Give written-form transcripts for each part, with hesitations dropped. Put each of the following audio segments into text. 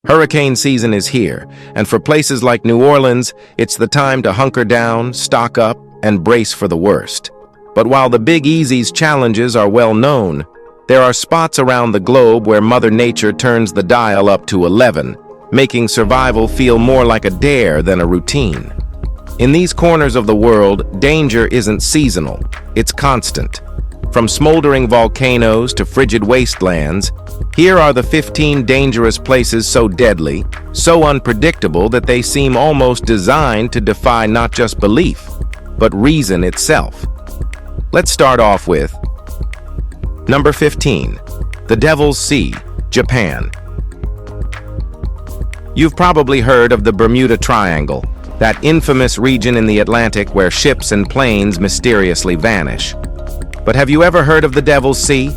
Hurricane season is here, and for places like New Orleans, it's the time to hunker down, stock up, and brace for the worst. But while the Big Easy's challenges are well known, there are spots around the globe where Mother Nature turns the dial up to 11, making survival feel more like a dare than a routine. In these corners of the world, danger isn't seasonal, it's constant. From smoldering volcanoes to frigid wastelands, here are the 15 dangerous places so deadly, so unpredictable that they seem almost designed to defy not just belief, but reason itself. Let's start off with Number 15. The Devil's Sea, Japan. You've probably heard of the Bermuda Triangle, that infamous region in the Atlantic where ships and planes mysteriously vanish. But have you ever heard of the Devil's Sea?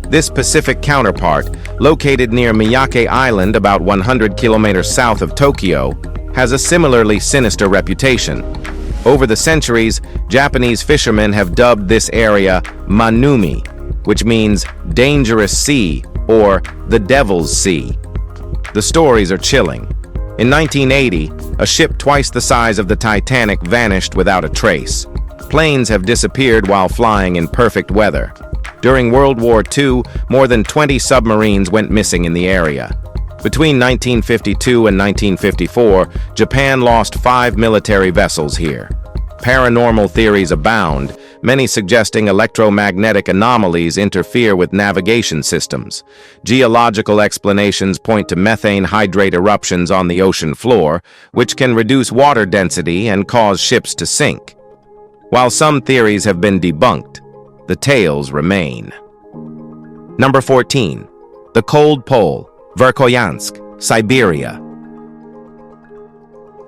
This Pacific counterpart, located near Miyake Island about 100 kilometers south of Tokyo, has a similarly sinister reputation. Over the centuries, Japanese fishermen have dubbed this area Manumi, which means dangerous sea or the Devil's Sea. The stories are chilling. In 1980, a ship twice the size of the Titanic vanished without a trace. Planes have disappeared while flying in perfect weather. During World War II, more than 20 submarines went missing in the area. Between 1952 and 1954, Japan lost 5 military vessels here. Paranormal theories abound, many suggesting electromagnetic anomalies interfere with navigation systems. Geological explanations point to methane hydrate eruptions on the ocean floor, which can reduce water density and cause ships to sink. While some theories have been debunked, the tales remain. Number 14. The Cold Pole, Verkhoyansk, Siberia.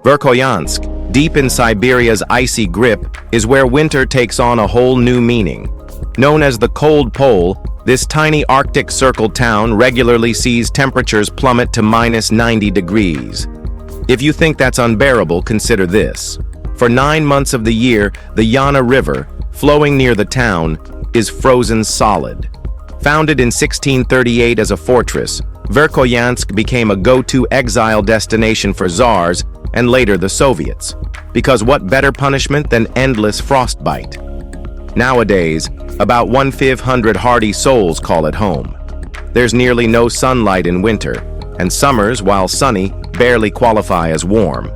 Verkhoyansk, deep in Siberia's icy grip, is where winter takes on a whole new meaning. Known as the Cold Pole, this tiny Arctic Circle town regularly sees temperatures plummet to -90 degrees. If you think that's unbearable, consider this. For 9 months of the year, the Yana River, flowing near the town, is frozen solid. Founded in 1638 as a fortress, Verkhoyansk became a go-to exile destination for czars and later the Soviets. Because what better punishment than endless frostbite? Nowadays, about 1/500 hardy souls call it home. There's nearly no sunlight in winter, and summers, while sunny, barely qualify as warm.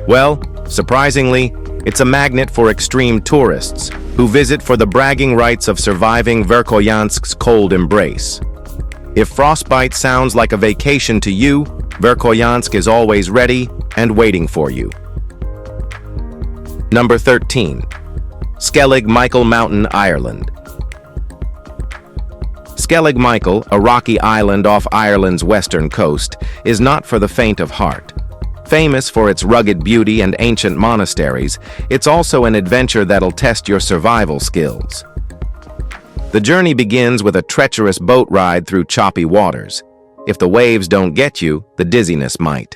Well, surprisingly, it's a magnet for extreme tourists who visit for the bragging rights of surviving Verkhoyansk's cold embrace. If frostbite sounds like a vacation to you, Verkhoyansk is always ready and waiting for you. Number 13. Skellig Michael Mountain, Ireland. Skellig Michael, a rocky island off Ireland's western coast, is not for the faint of heart. Famous for its rugged beauty and ancient monasteries, it's also an adventure that'll test your survival skills. The journey begins with a treacherous boat ride through choppy waters. If the waves don't get you, the dizziness might.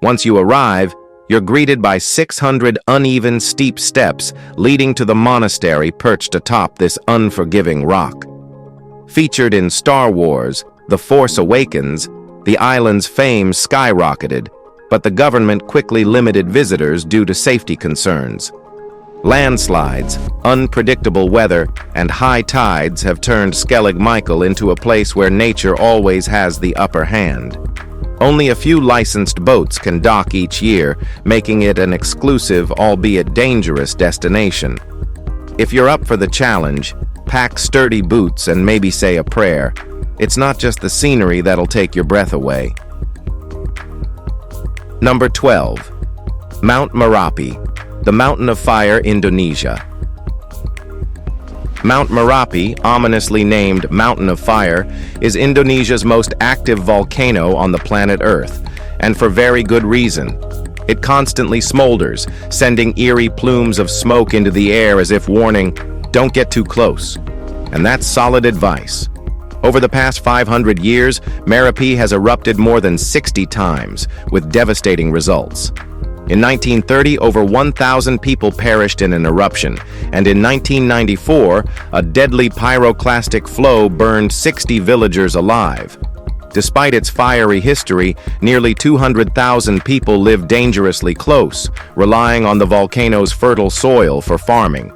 Once you arrive, you're greeted by 600 uneven, steep steps leading to the monastery perched atop this unforgiving rock. Featured in Star Wars, The Force Awakens, the island's fame skyrocketed, but the government quickly limited visitors due to safety concerns. Landslides, unpredictable weather, and high tides have turned Skellig Michael into a place where nature always has the upper hand. Only a few licensed boats can dock each year, making it an exclusive, albeit dangerous, destination. If you're up for the challenge, pack sturdy boots and maybe say a prayer. It's not just the scenery that'll take your breath away. Number 12. Mount Merapi, the Mountain of Fire, Indonesia. Mount Merapi, ominously named Mountain of Fire, is Indonesia's most active volcano on the planet Earth, and for very good reason. It constantly smolders, sending eerie plumes of smoke into the air as if warning, "Don't get too close." And that's solid advice. Over the past 500 years, Merapi has erupted more than 60 times, with devastating results. In 1930, over 1,000 people perished in an eruption, and in 1994, a deadly pyroclastic flow burned 60 villagers alive. Despite its fiery history, nearly 200,000 people live dangerously close, relying on the volcano's fertile soil for farming.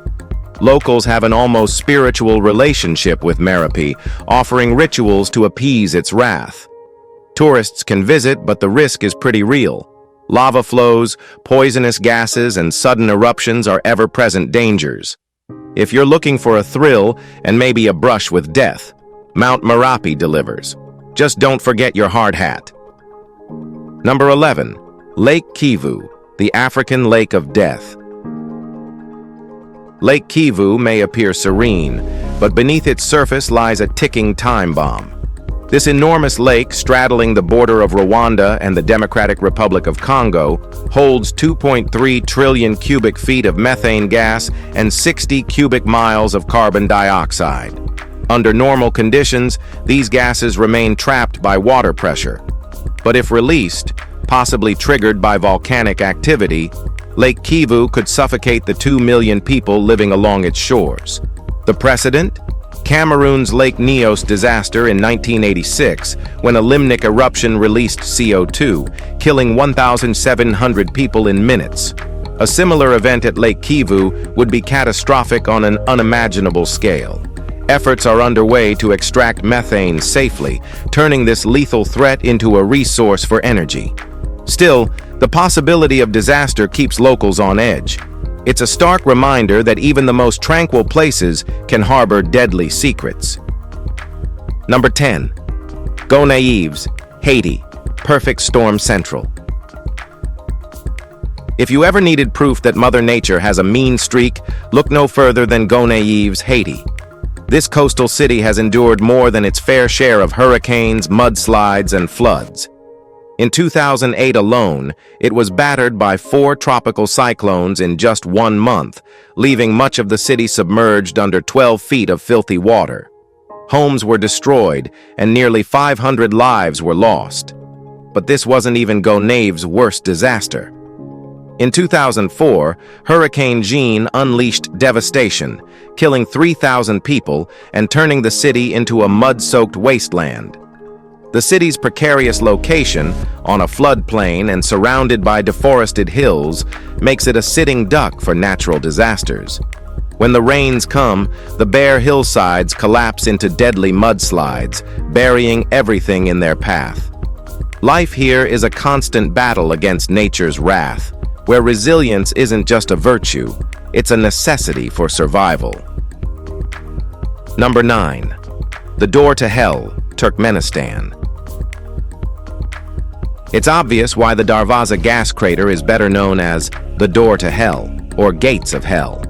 Locals have an almost spiritual relationship with Merapi, offering rituals to appease its wrath. Tourists can visit, but the risk is pretty real. Lava flows, poisonous gases, and sudden eruptions are ever-present dangers. If you're looking for a thrill and maybe a brush with death, Mount Merapi delivers. Just don't forget your hard hat. Number 11. Lake Kivu, the African Lake of Death. Lake Kivu may appear serene, but beneath its surface lies a ticking time bomb. This enormous lake, straddling the border of Rwanda and the Democratic Republic of Congo, holds 2.3 trillion cubic feet of methane gas and 60 cubic miles of carbon dioxide. Under normal conditions, these gases remain trapped by water pressure. But if released, possibly triggered by volcanic activity, Lake Kivu could suffocate the 2 million people living along its shores. The precedent? Cameroon's Lake Nyos disaster in 1986, when a limnic eruption released CO2, killing 1,700 people in minutes. A similar event at Lake Kivu would be catastrophic on an unimaginable scale. Efforts are underway to extract methane safely, turning this lethal threat into a resource for energy. Still, the possibility of disaster keeps locals on edge. It's a stark reminder that even the most tranquil places can harbor deadly secrets. Number 10. Gonaïves, Haiti, perfect storm central. If you ever needed proof that Mother Nature has a mean streak, look no further than Gonaïves, Haiti. This coastal city has endured more than its fair share of hurricanes, mudslides, and floods. In 2008 alone, it was battered by 4 tropical cyclones in just 1 month, leaving much of the city submerged under 12 feet of filthy water. Homes were destroyed, and nearly 500 lives were lost. But this wasn't even Gonaïves' worst disaster. In 2004, Hurricane Jeanne unleashed devastation, killing 3,000 people and turning the city into a mud-soaked wasteland. The city's precarious location, on a floodplain and surrounded by deforested hills, makes it a sitting duck for natural disasters. When the rains come, the bare hillsides collapse into deadly mudslides, burying everything in their path. Life here is a constant battle against nature's wrath, where resilience isn't just a virtue, it's a necessity for survival. Number 9. The Door to Hell, Turkmenistan. It's obvious why the Darvaza gas crater is better known as the Door to Hell, or Gates of Hell.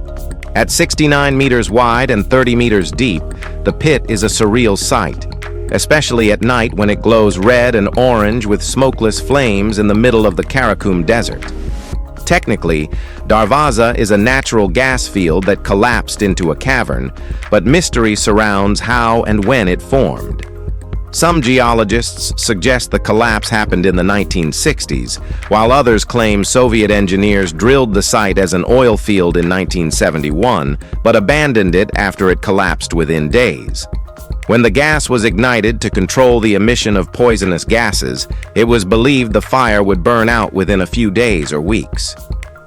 At 69 meters wide and 30 meters deep, the pit is a surreal sight, especially at night when it glows red and orange with smokeless flames in the middle of the Karakum Desert. Technically, Darvaza is a natural gas field that collapsed into a cavern, but mystery surrounds how and when it formed. Some geologists suggest the collapse happened in the 1960s, while others claim Soviet engineers drilled the site as an oil field in 1971, but abandoned it after it collapsed within days. When the gas was ignited to control the emission of poisonous gases, it was believed the fire would burn out within a few days or weeks.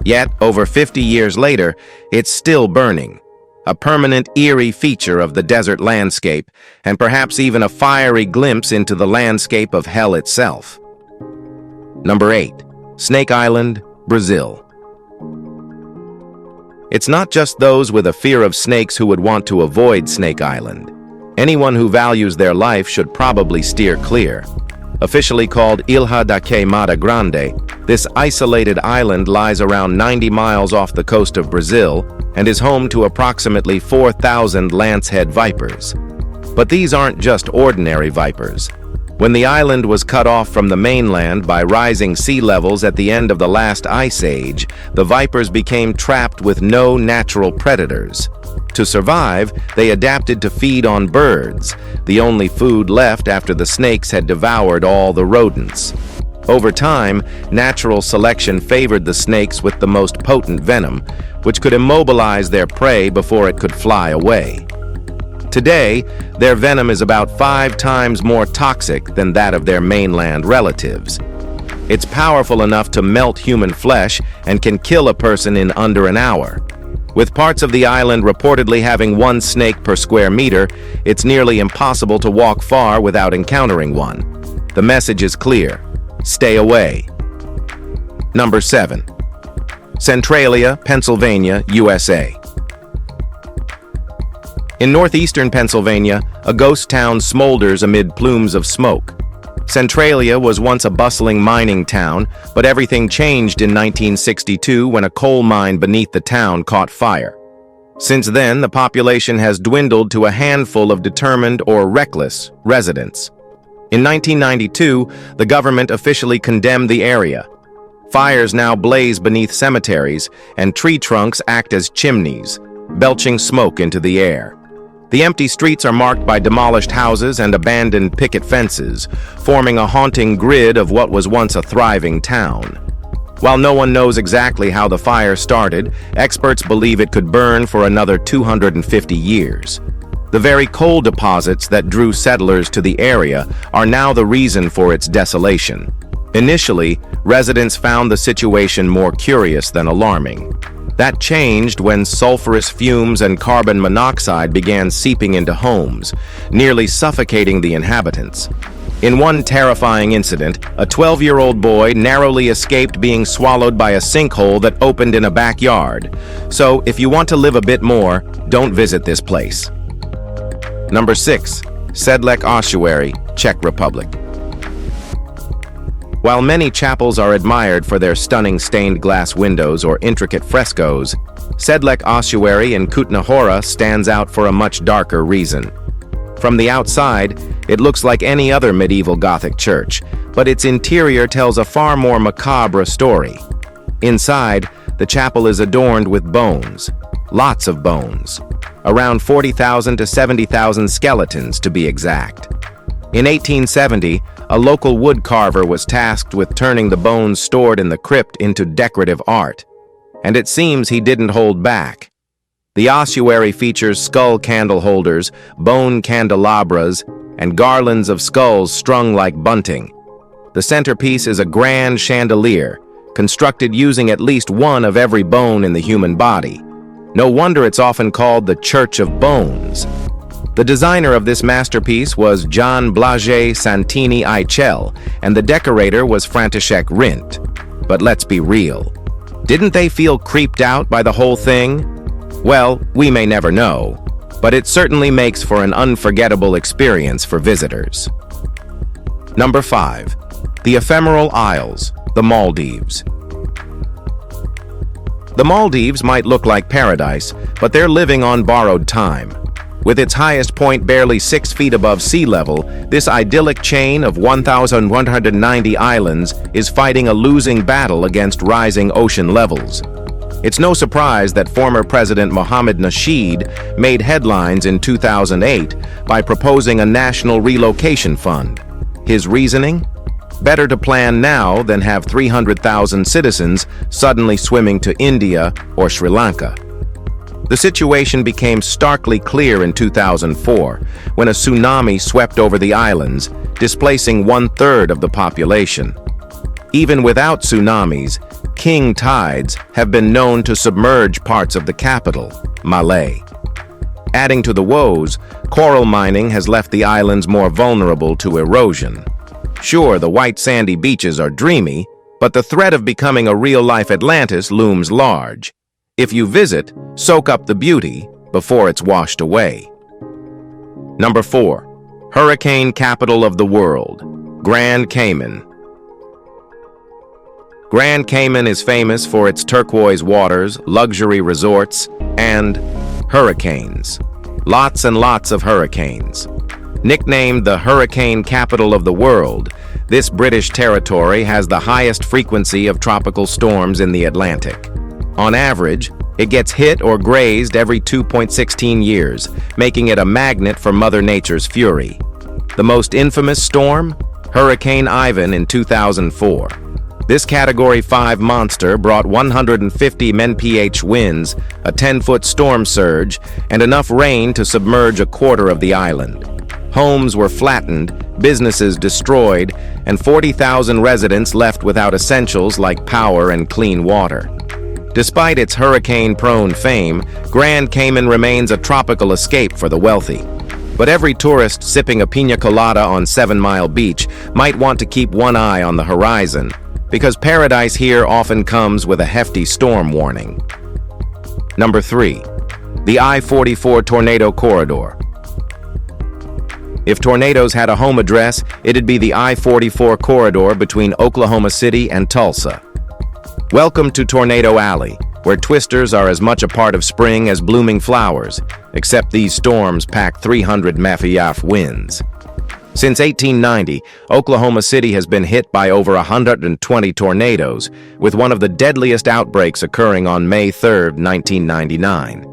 Yet, over 50 years later, it's still burning, a permanent, eerie feature of the desert landscape, and perhaps even a fiery glimpse into the landscape of hell itself. Number 8. Snake Island, Brazil. It's not just those with a fear of snakes who would want to avoid Snake Island. Anyone who values their life should probably steer clear. Officially called Ilha da Queimada Grande, this isolated island lies around 90 miles off the coast of Brazil and is home to approximately 4,000 lancehead vipers. But these aren't just ordinary vipers. When the island was cut off from the mainland by rising sea levels at the end of the last ice age, the vipers became trapped with no natural predators. To survive, they adapted to feed on birds, the only food left after the snakes had devoured all the rodents. Over time, natural selection favored the snakes with the most potent venom, which could immobilize their prey before it could fly away. Today, their venom is about 5 times more toxic than that of their mainland relatives. It's powerful enough to melt human flesh and can kill a person in under an hour. With parts of the island reportedly having 1 snake per square meter, it's nearly impossible to walk far without encountering one. The message is clear: stay away. Number 7. Centralia, Pennsylvania, USA. In northeastern Pennsylvania, a ghost town smolders amid plumes of smoke. Centralia was once a bustling mining town, but everything changed in 1962 when a coal mine beneath the town caught fire. Since then, the population has dwindled to a handful of determined or reckless residents. In 1992, the government officially condemned the area. Fires now blaze beneath cemeteries, and tree trunks act as chimneys, belching smoke into the air. The empty streets are marked by demolished houses and abandoned picket fences, forming a haunting grid of what was once a thriving town. While no one knows exactly how the fire started, experts believe it could burn for another 250 years. The very coal deposits that drew settlers to the area are now the reason for its desolation. Initially, residents found the situation more curious than alarming. That changed when sulfurous fumes and carbon monoxide began seeping into homes, nearly suffocating the inhabitants. In one terrifying incident, a 12-year-old boy narrowly escaped being swallowed by a sinkhole that opened in a backyard. So, if you want to live a bit more, don't visit this place. Number 6. Sedlec Ossuary, Czech Republic. While many chapels are admired for their stunning stained glass windows or intricate frescoes, Sedlec Ossuary in Kutna Hora stands out for a much darker reason. From the outside, it looks like any other medieval Gothic church, but its interior tells a far more macabre story. Inside, the chapel is adorned with bones, lots of bones, around 40,000 to 70,000 skeletons to be exact. In 1870, a local wood carver was tasked with turning the bones stored in the crypt into decorative art, and it seems he didn't hold back. The ossuary features skull candle holders, bone candelabras, and garlands of skulls strung like bunting. The centerpiece is a grand chandelier, constructed using at least one of every bone in the human body. No wonder it's often called the Church of Bones. The designer of this masterpiece was John Blage Santini Eichel, and the decorator was František Rint. But let's be real. Didn't they feel creeped out by the whole thing? Well, we may never know, but it certainly makes for an unforgettable experience for visitors. Number 5. The Ephemeral Isles, the Maldives. The Maldives might look like paradise, but they're living on borrowed time. With its highest point barely 6 feet above sea level, this idyllic chain of 1,190 islands is fighting a losing battle against rising ocean levels. It's no surprise that former President Mohammed Nasheed made headlines in 2008 by proposing a national relocation fund. His reasoning? Better to plan now than have 300,000 citizens suddenly swimming to India or Sri Lanka. The situation became starkly clear in 2004 when a tsunami swept over the islands, displacing 1/3 of the population. Even without tsunamis, king tides have been known to submerge parts of the capital, Malé. Adding to the woes, coral mining has left the islands more vulnerable to erosion. Sure, the white sandy beaches are dreamy, but the threat of becoming a real-life Atlantis looms large. If you visit, soak up the beauty before it's washed away. Number 4. Hurricane capital of the world, Grand Cayman. Grand Cayman is famous for its turquoise waters, luxury resorts, and hurricanes. Lots and lots of hurricanes. Nicknamed the hurricane capital of the world, this British territory has the highest frequency of tropical storms in the Atlantic. On average, it gets hit or grazed every 2.16 years, making it a magnet for Mother Nature's fury. The most infamous storm? Hurricane Ivan in 2004. This Category 5 monster brought 150 mph winds, a 10-foot storm surge, and enough rain to submerge a quarter of the island. Homes were flattened, businesses destroyed, and 40,000 residents left without essentials like power and clean water. Despite its hurricane-prone fame, Grand Cayman remains a tropical escape for the wealthy. But every tourist sipping a piña colada on 7 Mile Beach might want to keep one eye on the horizon, because paradise here often comes with a hefty storm warning. Number 3. The I-44 Tornado Corridor. If tornadoes had a home address, it'd be the I-44 corridor between Oklahoma City and Tulsa. Welcome to Tornado Alley, where twisters are as much a part of spring as blooming flowers, except these storms pack 300 mph winds. Since 1890, Oklahoma City has been hit by over 120 tornadoes, with one of the deadliest outbreaks occurring on May 3, 1999.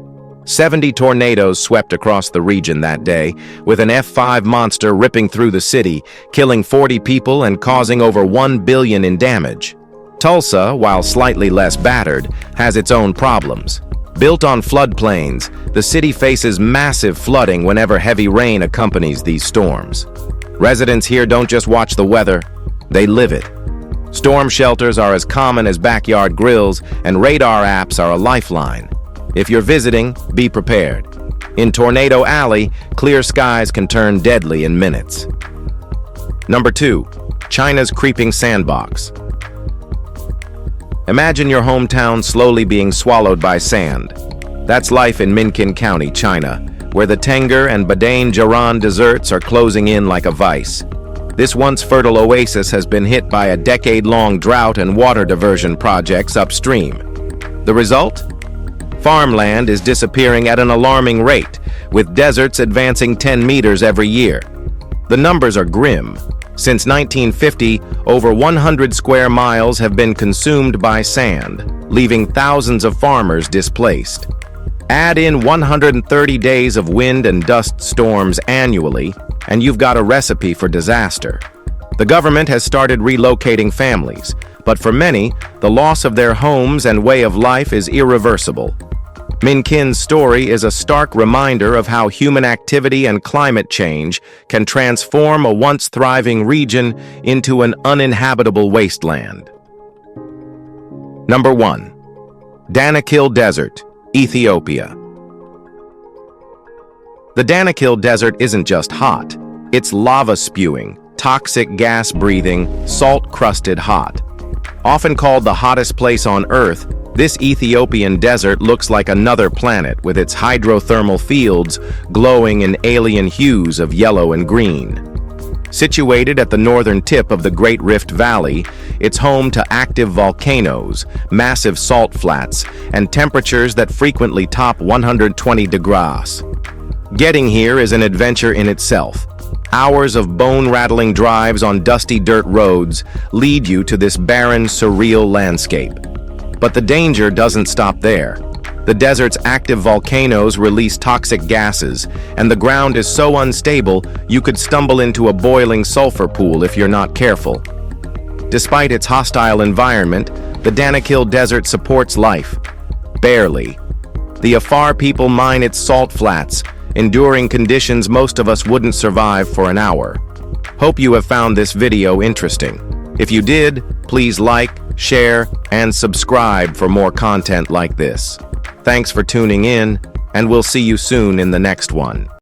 70 tornadoes swept across the region that day, with an F5 monster ripping through the city, killing 40 people and causing over $1 billion in damage. Tulsa, while slightly less battered, has its own problems. Built on floodplains, the city faces massive flooding whenever heavy rain accompanies these storms. Residents here don't just watch the weather, they live it. Storm shelters are as common as backyard grills, and radar apps are a lifeline. If you're visiting, be prepared. In Tornado Alley, clear skies can turn deadly in minutes. Number 2. China's Creeping Sandbox. Imagine your hometown slowly being swallowed by sand. That's life in Minqin County, China, where the Tengger and Badain Jiran deserts are closing in like a vice. This once fertile oasis has been hit by a decade-long drought and water diversion projects upstream. The result? Farmland is disappearing at an alarming rate, with deserts advancing 10 meters every year. The numbers are grim. Since 1950, over 100 square miles have been consumed by sand, leaving thousands of farmers displaced. Add in 130 days of wind and dust storms annually, and you've got a recipe for disaster. The government has started relocating families, but for many, the loss of their homes and way of life is irreversible. Minqin's story is a stark reminder of how human activity and climate change can transform a once thriving region into an uninhabitable wasteland. Number 1. Danakil Desert, Ethiopia. The Danakil Desert isn't just hot, it's lava-spewing, toxic gas-breathing, salt-crusted hot. Often called the hottest place on Earth, this Ethiopian desert looks like another planet with its hydrothermal fields glowing in alien hues of yellow and green. Situated at the northern tip of the Great Rift Valley, it's home to active volcanoes, massive salt flats, and temperatures that frequently top 120 degrees. Getting here is an adventure in itself. Hours of bone-rattling drives on dusty dirt roads lead you to this barren, surreal landscape. But the danger doesn't stop there. The desert's active volcanoes release toxic gases, and the ground is so unstable you could stumble into a boiling sulfur pool if you're not careful. Despite its hostile environment, the Danakil Desert supports life. Barely. The Afar people mine its salt flats, enduring conditions most of us wouldn't survive for an hour. Hope you have found this video interesting. If you did, please like, share, and subscribe for more content like this. Thanks for tuning in, and we'll see you soon in the next one.